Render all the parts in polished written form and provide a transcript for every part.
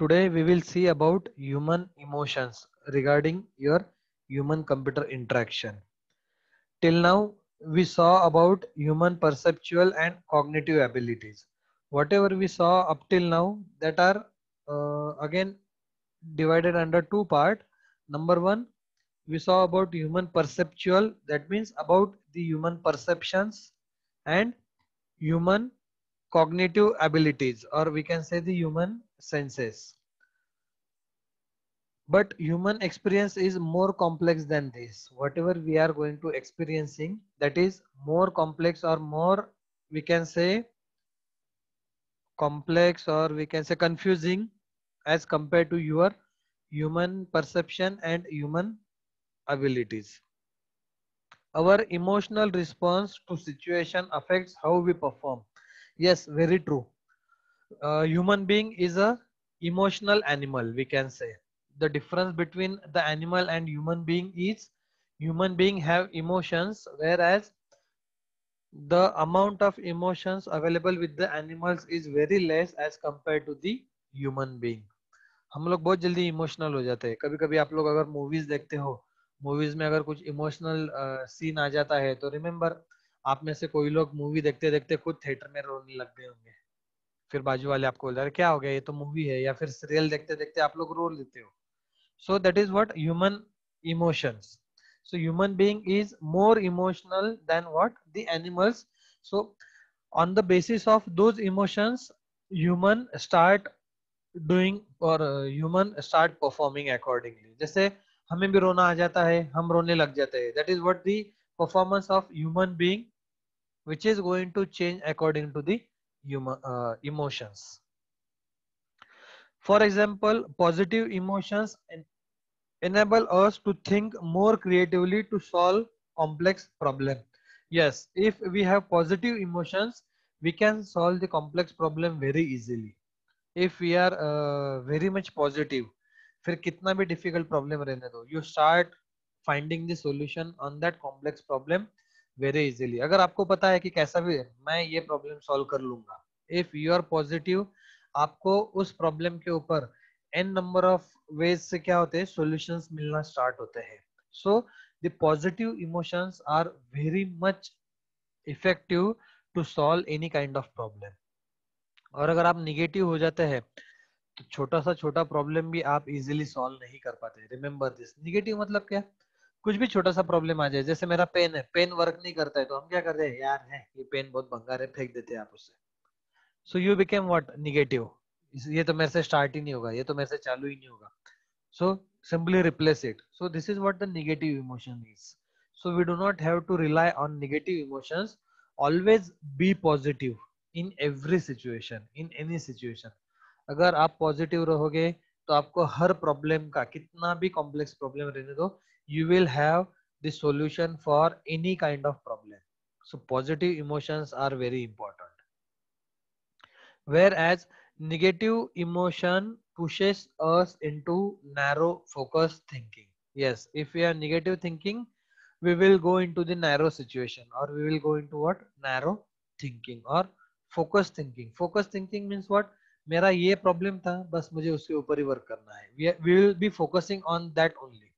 Today we will see about human emotions regarding your human computer interaction. Till now we saw about human perceptual and cognitive abilities. Whatever we saw up till now that are again divided under two parts. Number one, we saw about human perceptual, that means about the human perceptions, and human cognitive abilities, or we can say the human senses. But human experience is more complex than this. Whatever we are going to experiencing, that is more complex, or more, we can say, complex, or we can say confusing, as compared to your human perception and human abilities. Our emotional response to situation affects how we perform. Yes, very true. Human being is a emotional animal, we can say. The difference between the animal and human being is human being have emotions, whereas the amount of emotions available with the animals is very less as compared to the human being. हम लोग बहुत जल्दी emotional हो जाते हैं. कभी कभी आप लोग अगर मूवीज देखते हो, मूवीज में अगर कुछ इमोशनल सीन आ जाता है तो रिमेम्बर, आप में से कोई लोग मूवी देखते देखते खुद थिएटर में रोने लग गए होंगे. फिर बाजू वाले आपको बोल रहे हैं क्या हो गया, ये तो मूवी है. या फिर सीरियल देखते देखते आप लोग रो लेते हो. So that is what human emotions. So human being is more emotional than what the animals. So on the basis of those emotions, human start doing, or human start performing accordingly. जैसे हमें भी रोना आ जाता है, हम रोने लग जाते हैं. That is what the performance of human being, which is going to change according to the human emotions. For example, positive emotions enable us to think more creatively to solve complex problems. Yes, if we have positive emotions, we can solve the complex problem very easily. If we are very much positive, फिर कितना भी difficult problem रहने दो, you start finding the solution on that complex problem very easily. अगर आपको पता है कि कैसा भी मैं ये problem solve कर लूंगा, if you are positive, आपको उस problem के ऊपर n number of ways से क्या होते हैं, solutions मिलना start होते हैं. So the positive emotions are very much effective to solve any kind of problem. और अगर आप निगेटिव हो जाते हैं तो छोटा सा छोटा प्रॉब्लम भी आप इजीली सॉल्व नहीं कर पाते. Remember this. निगेटिव मतलब क्या, कुछ भी छोटा सा प्रॉब्लम आ जाए. जैसे मेरा पेन है, पेन वर्क नहीं करता है, तो हम क्या करते हैं, यार है ये पेन बहुत भंगार है, फेंक देते हैं आप उसे. So you became what, negative. ये तो मेरे से स्टार्ट ही नहीं होगा, ये तो मेरे से चालू ही नहीं होगा. So simply replace it. So this is what the negative emotion is. So we do not have to rely on negative emotions. Always be positive in every situation, in any situation. अगर आप positive रहोगे तो आपको हर problem का, कितना भी complex problem रहने दो, you will have the solution for any kind of problem. So positive emotions are very important. Whereas negative emotion pushes us into narrow focus thinking. Yes, if we are negative thinking, we will go into the narrow situation, or we will go into what, narrow thinking or focus thinking. Focus thinking means what, मेरा ये problem था, बस मुझे उसके ऊपर ही work करना है. We will be focusing on that only.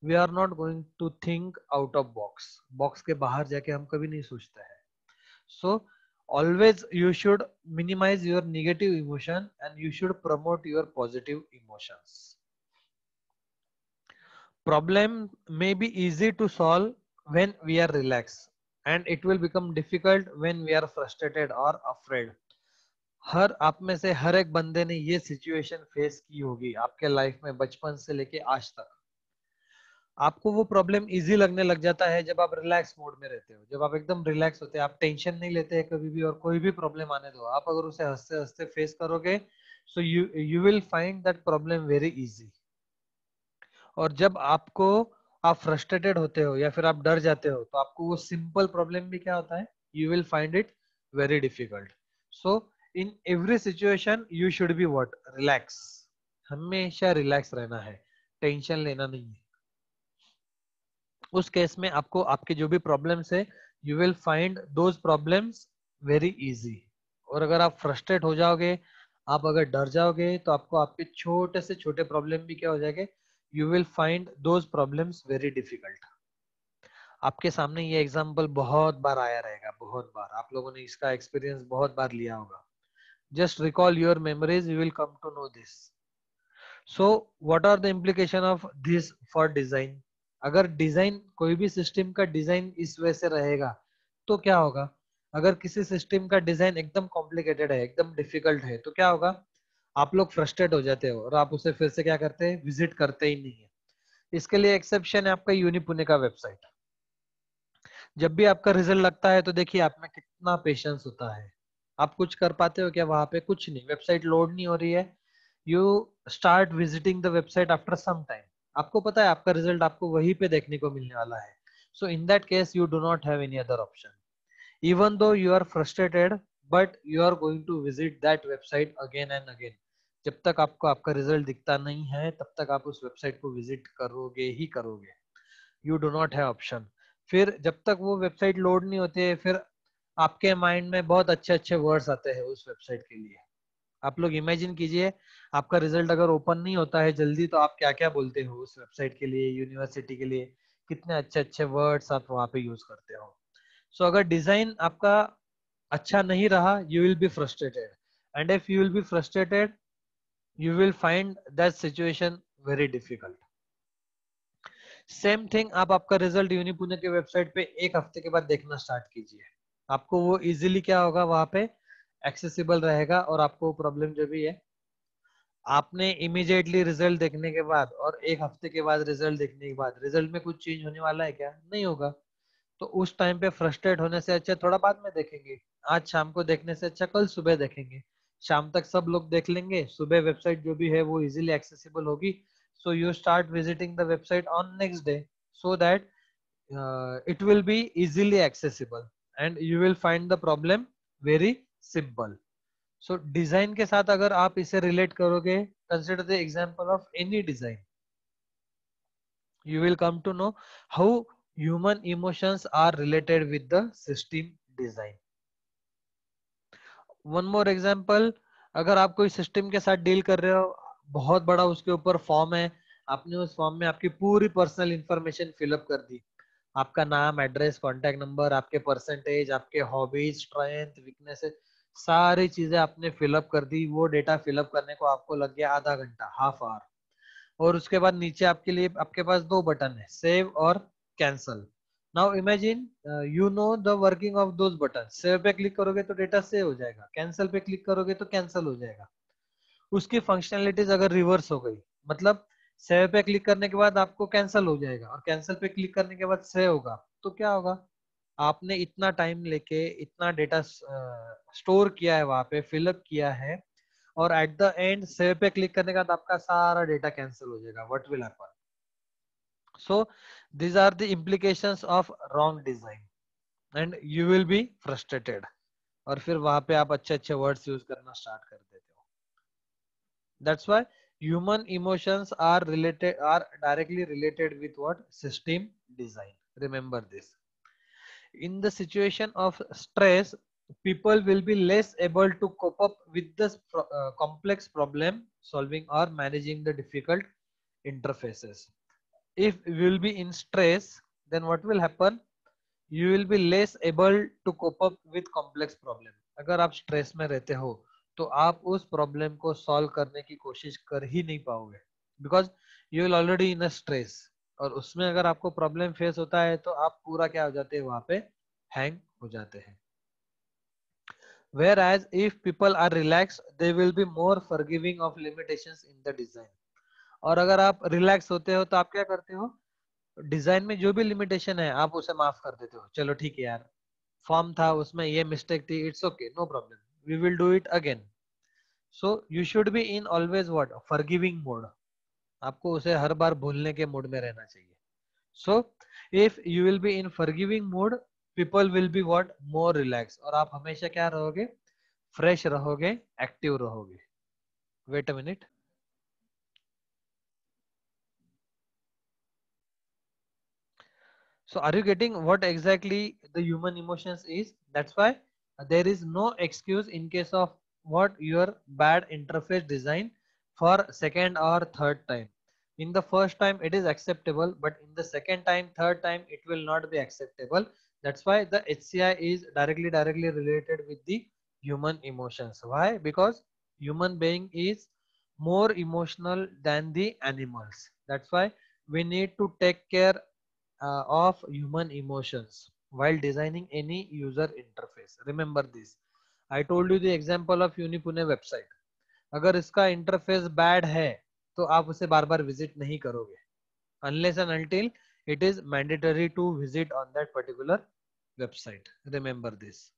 We are not going to think out of box. Box के बाहर जाके हम कभी नहीं सोचते हैं. So always you should minimize your negative emotion and you should promote your positive emotions. Problem may be easy to solve when we are relaxed, and it will become difficult when we are frustrated or afraid. हर आप में से हर एक बंदे ने ये situation face की होगी आपके लाइफ में, बचपन से लेके आज तक. आपको वो प्रॉब्लम इजी लगने लग जाता है जब आप रिलैक्स मोड में रहते हो. जब आप एकदम रिलैक्स होते हैं, आप टेंशन नहीं लेते हैं कभी भी, और कोई भी प्रॉब्लम आने दो, आप अगर उसे हंसते हंसते फेस करोगे, so you will find that problem very easy. और जब आप फ्रस्ट्रेटेड होते हो या फिर आप डर जाते हो, तो आपको वो सिंपल प्रॉब्लम भी क्या होता है, you will find it very difficult. So in every situation you should be what, relax. हमेशा रिलैक्स रहना है, टेंशन लेना नहीं है. उस केस में आपको आपके जो भी प्रॉब्लम्स है, you will find those problems very easy. और अगर आप फ्रस्ट्रेट हो जाओगे, आप अगर डर जाओगे तो आपको आपके छोटे से छोटे प्रॉब्लम भी क्या हो जाएंगे, you will find those problems very difficult. आपके सामने ये एग्जांपल बहुत बार आया रहेगा, बहुत बार आप लोगों ने इसका एक्सपीरियंस बहुत बार लिया होगा। Just recall your memories, you will come to know this. So what are the implication of this for design? अगर डिजाइन, कोई भी सिस्टम का डिजाइन इस वजह से रहेगा तो क्या होगा? अगर किसी सिस्टम का डिजाइन एकदम कॉम्प्लिकेटेड है, एकदम डिफिकल्ट है, तो क्या होगा? आप लोग फ्रस्ट्रेट हो जाते हो और आप उसे फिर से क्या करते हैं, विजिट करते ही नहीं है। इसके लिए एक्सेप्शन है आपका यूनि पुणे का वेबसाइट। जब भी आपका रिजल्ट लगता है तो देखिए आप में कितना पेशेंस होता है। आप कुछ कर पाते हो क्या वहां पे? कुछ नहीं, वेबसाइट लोड नहीं हो रही है, you start visiting the website after some time. आपको पता है आपका रिजल्ट आपको वहीं पे देखने को मिलने वाला है। So in that case you do not have any other option, even though you are frustrated, but you are going to visit that website again and again। जब तक आपको आपका रिजल्ट दिखता नहीं है तब तक आप उस वेबसाइट को विजिट करोगे ही करोगे। You do not have option. फिर जब तक वो वेबसाइट लोड नहीं होती है, फिर आपके माइंड में बहुत अच्छे अच्छे वर्ड्स आते हैं उस वेबसाइट के लिए। आप लोग इमेजिन कीजिए, आपका रिजल्ट अगर ओपन नहीं होता है जल्दी तो आप क्या क्या बोलते हो उस वेबसाइट के लिए, यूनिवर्सिटी के लिए, कितने अच्छे अच्छे वर्ड्स आप वहां पे यूज करते हो। सो अगर डिजाइन आपका अच्छा नहीं रहा, you will be frustrated, and if you will be frustrated you will find that situation very difficult. Same thing, आप आपका रिजल्ट यूनि पुणे के वेबसाइट पे एक हफ्ते के बाद देखना स्टार्ट कीजिए। आपको वो इजीली क्या होगा, वहां पे एक्सेसिबल रहेगा, और आपको प्रॉब्लम जो भी है, आपने इमीडिएटली रिजल्ट देखने के बाद और एक हफ्ते के बाद रिजल्ट देखने के बाद रिजल्ट में कुछ चेंज होने वाला है क्या? नहीं होगा। तो उस टाइम पे फ्रस्ट्रेट होने से अच्छा थोड़ा बाद में देखेंगे, आज शाम को देखने से अच्छा कल सुबह देखेंगे। शाम तक सब लोग देख लेंगे, सुबह वेबसाइट जो भी है वो इजीली एक्सेसिबल होगी। So you start visiting the website on next day, so that it will be easily accessible and you will find the problem very simple। so design के साथ अगर आप इसे relate करोगे, consider the example of any design, you will come to know how human emotions are related with the system design। One more example, अगर आप कोई system के साथ डील कर रहे हो, बहुत बड़ा उसके ऊपर फॉर्म है, आपने उस फॉर्म में आपकी पूरी पर्सनल इंफॉर्मेशन फिलअप कर दी, आपका नाम, एड्रेस, कॉन्टेक्ट नंबर, आपके परसेंटेज, आपके हॉबीज, स्ट्रेंथ, वीकनेसेस, सारी चीजें आपने फिलअप कर दी। वो डेटा फिलअप करने को आपको लग गया आधा घंटा, हाफ आवर। और उसके बाद नीचे आपके लिए आपके पास दो बटन है, सेव और cancel. Now imagine you know the working of those button. Save पे क्लिक करोगे तो डेटा सेव हो जाएगा, कैंसल पे क्लिक करोगे तो कैंसल हो जाएगा। उसकी फंक्शनैलिटीज अगर रिवर्स हो गई, मतलब सेव पे क्लिक करने के बाद आपको कैंसल हो जाएगा और कैंसल पे क्लिक करने के बाद सेव होगा, तो क्या होगा? आपने इतना टाइम लेके इतना डेटा स्टोर किया है, वहां पे फिलअप किया है, और एट द एंड सेव पे क्लिक करने के बाद आपका सारा डेटा कैंसिल हो जाएगा। What will happen? So these are the implications of wrong design and you will be frustrated, और फिर वहां पे आप अच्छे अच्छे वर्ड्स यूज करना स्टार्ट कर देते हो। That's why human emotions are directly related with what? System design, remember this। in the situation of stress, people will be less able to cope up with the complex problem solving or managing the difficult interfaces। if you will be in stress, then what will happen? You will be less able to cope up with complex problem। अगर आप stress में रहते हो तो आप उस problem को solve करने की कोशिश कर ही नहीं पाओगे, because you will already in a stress. और उसमें अगर आपको प्रॉब्लम फेस होता है तो आप पूरा क्या हो जाते हैं, वहां पे हैंग हो जाते हैं। whereas if people are relaxed, they will be more forgiving of limitations in the design। और अगर आप रिलैक्स होते हो तो आप क्या करते हो, डिजाइन में जो भी लिमिटेशन है आप उसे माफ कर देते हो। चलो ठीक है यार, फॉर्म था उसमें ये मिस्टेक थी, it's okay, no problem, we will do it again. So you should be in always what? Forgiving mode. आपको उसे हर बार भूलने के मूड में रहना चाहिए। So if you will be in forgiving mode, people will be what? More relax, और आप हमेशा क्या रहोगे? फ्रेश रहोगे, एक्टिव रहोगे। Wait a minute. So are you getting what exactly the human emotions is? That's why there is no excuse in case of what your bad interface design for second or third time. In the first time it is acceptable, but in the second time, third time it will not be acceptable. That's why the HCI is directly related with the human emotions. Why? Because human being is more emotional than the animals. That's why we need to take care of human emotions while designing any user interface. Remember this. I told you the example of Unipune website. अगर इसका interface bad है तो आप उसे बार बार visit नहीं करोगे unless and until it is mandatory to visit on that particular website. Remember this.